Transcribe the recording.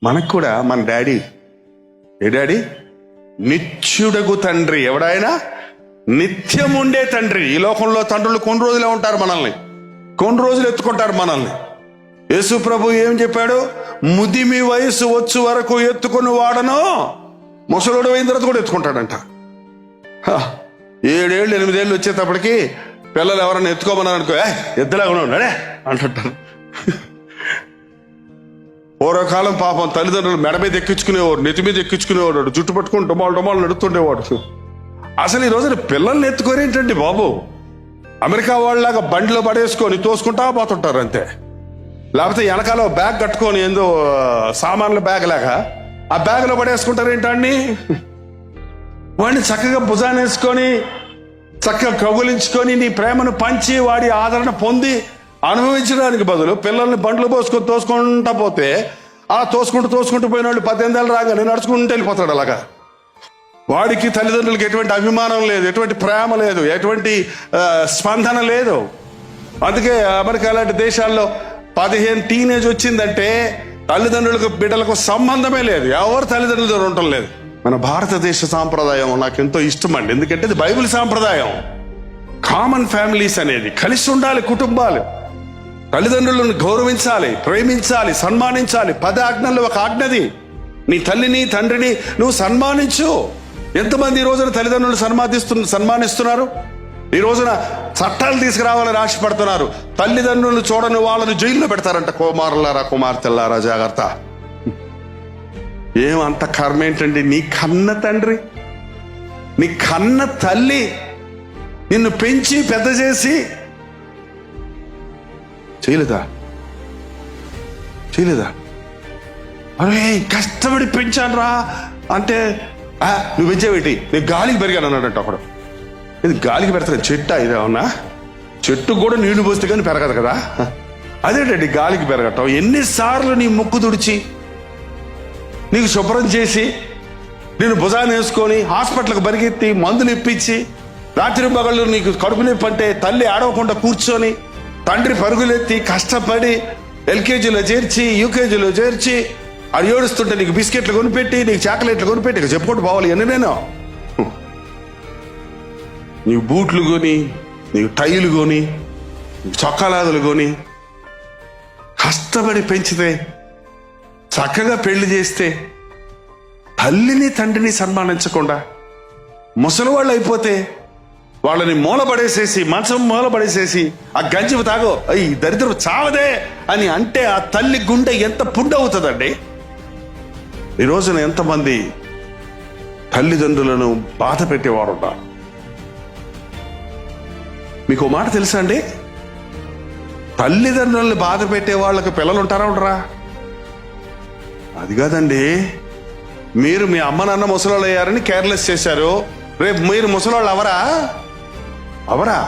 మనకు కూడా మన డాడీ ఏ డాడీ? నిత్యుడగు తండ్రి. ఎవడాయన? నిత్యం ఉండే తండ్రి. ఈ లోకంలో తండ్రులు కొన్ని రోజులే ఉంటారు, మనల్ని కొన్ని రోజులు ఎత్తుకుంటారు మనల్ని. యేసు ప్రభు ఏం చెప్పాడు? ముదిమి వయసు వచ్చు వరకు ఎత్తుకుని వాడను, ముసలోడు అయిన తర్వాత కూడా ఎత్తుకుంటాడంట. 7 ఏళ్ళు 8 ఏళ్ళు వచ్చేటప్పటికి పిల్లలు ఎవరన్నా ఎత్తుకోమన్నారు అనుకో, ఎద్దులాగా ఉన్నాడే అంటుంటారు. పూర్వకాలం పాపం తల్లిదండ్రులు మెడ మీద ఎక్కించుకునేవాడు, నెత్తి మీద ఎక్కించుకునేవాడు, జుట్టు పట్టుకుని డొమాలు నడుతుండేవాడు. అసలు ఈ రోజున పిల్లల్ని ఎత్తుకోరేంటండి బాబు? అమెరికా వాళ్ళలాగా బండిలో పడేసుకొని తోసుకుంటా పోతుంటారు అంతే. లేకపోతే వెనకాల బ్యాగ్ కట్టుకొని ఏందో సామాన్ల బ్యాగ్ లాగా ఆ బ్యాగ్లో పడేసుకుంటారు ఏంటండి. వాడిని చక్కగా భుజాన్ని వేసుకొని చక్కగా కౌగులించుకొని నీ ప్రేమను పంచి వాడి ఆదరణ పొంది అనుభవించడానికి బదులు పిల్లల్ని బండ్లు పోసుకొని తోసుకుంటా పోతే అలా తోసుకుంటూ పోయిన వాళ్ళు 18 ఏళ్ళు రాగానే నడుచుకుంటూ వెళ్ళిపోతాడు. అలాగా వాడికి తల్లిదండ్రులకి ఎటువంటి అభిమానం లేదు, ఎటువంటి ప్రేమ లేదు, ఎటువంటి స్పందన లేదు. అందుకే అమెరికా లాంటి దేశాల్లో 15 టీనేజ్ వచ్చిందంటే తల్లిదండ్రులకు బిడ్డలకు సంబంధమే లేదు, ఎవరు తల్లిదండ్రులతో ఉండటం లేదు. మన భారతదేశ సాంప్రదాయం నాకు ఎంతో ఇష్టం అండి. ఎందుకంటే ఇది బైబిల్ సాంప్రదాయం. కామన్ ఫ్యామిలీస్ అనేది కలిసి ఉండాలి. కుటుంబాలు తల్లిదండ్రులను గౌరవించాలి, ప్రేమించాలి, సన్మానించాలి. 10 ఆజ్ఞల్లో ఒక ఆజ్ఞది, నీ తల్లిని తండ్రిని నువ్వు సన్మానించు. ఎంతమంది ఈ రోజున తల్లిదండ్రులను సన్మానిస్తున్నారు? ఈ రోజున చట్టాలు తీసుకురావాలని ఆశపడుతున్నారు. తల్లిదండ్రులను చూడని వాళ్ళని జైల్లో పెడతారంట. కుమారులారా కుమార్తెల్లారా జాగ్రత్త. ఏమంత కర్మ ఏంటండి? నీ కన్న తండ్రి, నీ కన్న తల్లి నిన్ను పెంచి పెద్ద చేసి చేయలేదా? అరే కష్టపడి పెంచాను రా అంటే నువ్వు పెంచేవేటి? నేను గాలికి పెరిగాను అన్నాడంట ఒకడు. ఇది గాలికి పెడతాను చెట్టు ఇదేమన్నా? చెట్టు కూడా నీళ్లు పోస్తే కానీ పెరగదు కదా. అదేంటండి గాలికి పెరగటం? ఎన్నిసార్లు నీ ముక్కు తుడిచి నీకు శుభ్రం చేసి నేను భుజాన్ని వేసుకొని హాస్పిటల్కి పరిగెత్తి మందులు ఇప్పించి రాత్రి పగళ్ళు నీకు కడుపు నొప్పి అంటే తల్లి ఆడవకుండా కూర్చొని తండ్రి పరుగులెత్తి కష్టపడి ఎల్కేజీలో చేర్చి యూకేజీలో చేర్చి అది ఏడుస్తుంటే నీకు బిస్కెట్లు కొనిపెట్టి నీకు చాక్లెట్లు కొనిపెట్టి ఇక చెప్పుకుంటూ పోవాలి. అని నేను నీకు బూట్లు కొని, నీకు టైలు కొని, నీకు చొక్కాలాదులు కొని కష్టపడి పెంచితే, చక్కగా పెళ్లి చేస్తే తల్లిని తండ్రిని సన్మానించకుండా ముసలివాళ్ళు అయిపోతే వాళ్ళని మూలపడేసేసి మంచం మూలపడేసేసి ఆ గంజి తాగో ఈ దరిద్రం చావదే అని అంటే ఆ తల్లి గుండె ఎంత పుండవుతుందండి. ఈ రోజున ఎంతమంది తల్లిదండ్రులను బాధ పెట్టేవారు ఉన్నారు. మీకు మాట తెలుసా అండి? తల్లిదండ్రులను బాధ పెట్టే వాళ్ళకి పిల్లలు ఉంటారా ఉండరా? అది కాదండి. మీరు మీ అమ్మ నాన్న ముసలోళ్ళు అయ్యారని కేర్లెస్ చేశారు. రేపు మీరు ముసలోళ్ళు అవరా?